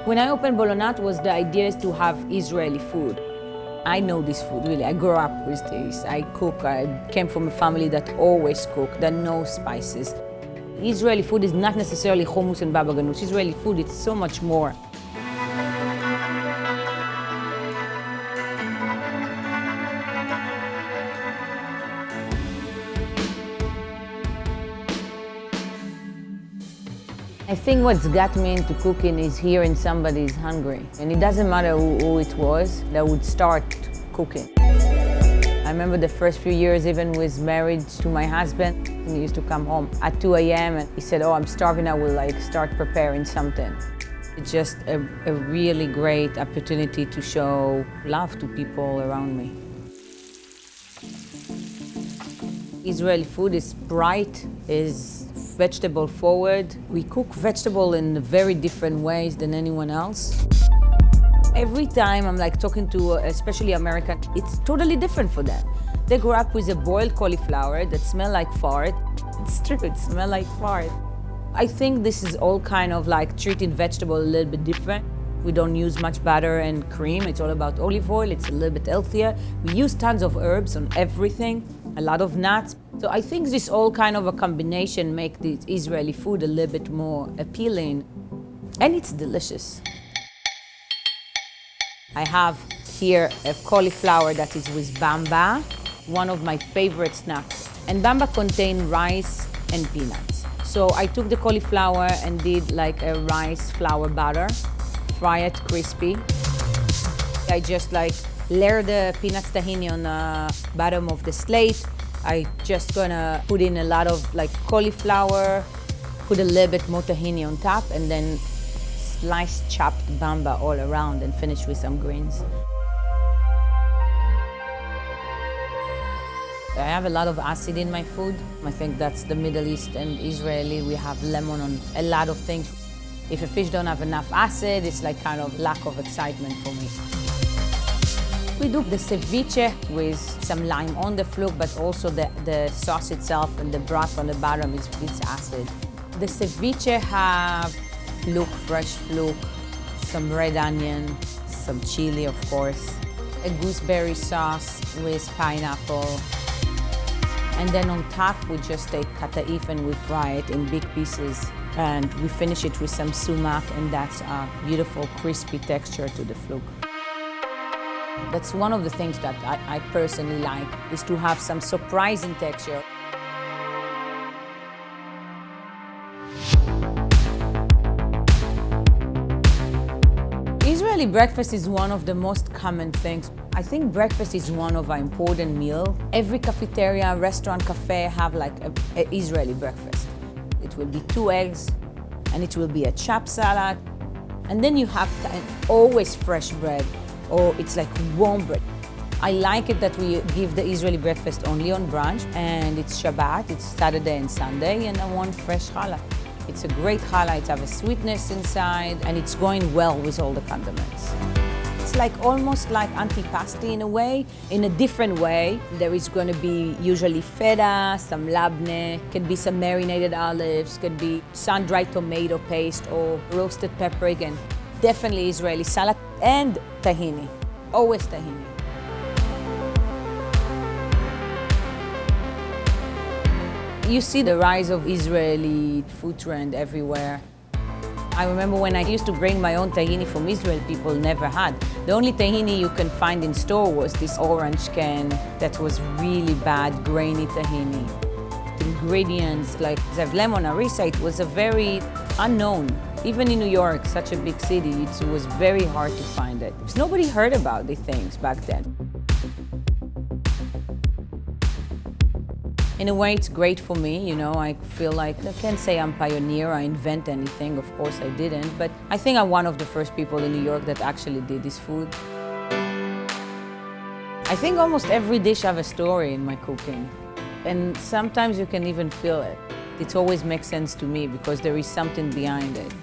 When I opened Bolonat, was the idea is to have Israeli food. I know this food, really. I grew up with this. I cook. I came from a family that always cook, that knows spices. Israeli food is not necessarily hummus and baba ghanoush. Israeli food, it's so much more. I think what's got me into cooking is hearing somebody's hungry. And it doesn't matter who it was that would start cooking. I remember the first few years, even was married to my husband. He used to come home at 2 a.m. and he said, oh, I'm starving, I will start preparing something. It's just a really great opportunity to show love to people around me. Israeli food is bright, is vegetable forward. We cook vegetable in very different ways than anyone else. Every time I'm talking to, especially American, it's totally different for them. They grew up with a boiled cauliflower that smell like fart. It's true, it smells like fart. I think this is all kind of treating vegetable a little bit different. We don't use much butter and cream. It's all about olive oil. It's a little bit healthier. We use tons of herbs on everything, a lot of nuts. So I think this all kind of a combination make the Israeli food a little bit more appealing. And it's delicious. I have here a cauliflower that is with bamba, one of my favorite snacks. And bamba contain rice and peanuts. So I took the cauliflower and did a rice flour butter, fry it crispy. I just layer the peanuts tahini on the bottom of the slate. I just gonna put in a lot of cauliflower, put a little bit more tahini on top, and then sliced chopped bamba all around and finish with some greens. I have a lot of acid in my food. I think that's the Middle East and Israeli. We have lemon on a lot of things. If a fish don't have enough acid, it's kind of lack of excitement for me. We do the ceviche with some lime on the fluke, but also the sauce itself and the broth on the bottom it's acid. The ceviche have fresh fluke, some red onion, some chili, of course, a gooseberry sauce with pineapple. And then on top, we just take kataif and we fry it in big pieces. And we finish it with some sumac, and that's a beautiful, crispy texture to the fluke. That's one of the things that I personally like, is to have some surprising texture. Israeli breakfast is one of the most common things. I think breakfast is one of our important meals. Every cafeteria, restaurant, cafe have an Israeli breakfast. It will be 2 eggs, and it will be a chopped salad. And then you have always fresh bread, or it's warm bread. I like it that we give the Israeli breakfast only on brunch, and it's Shabbat, it's Saturday and Sunday, and I want fresh challah. It's a great challah, it has a sweetness inside, and it's going well with all the condiments. It's almost like antipasti in a way. In a different way, there is going to be usually feta, some labneh, could be some marinated olives, could be sun-dried tomato paste or roasted pepper again. Definitely Israeli salad and tahini, always tahini. You see the rise of Israeli food trend everywhere. I remember when I used to bring my own tahini from Israel, people never had. The only tahini you can find in store was this orange can that was really bad, grainy tahini. The ingredients like zevlem on harissa, it was a very unknown. Even in New York, such a big city, it was very hard to find it. Because nobody heard about these things back then. In a way, it's great for me, I feel I can't say I'm pioneer, I invent anything, of course I didn't, but I think I'm one of the first people in New York that actually did this food. I think almost every dish has a story in my cooking, and sometimes you can even feel it. It always makes sense to me because there is something behind it.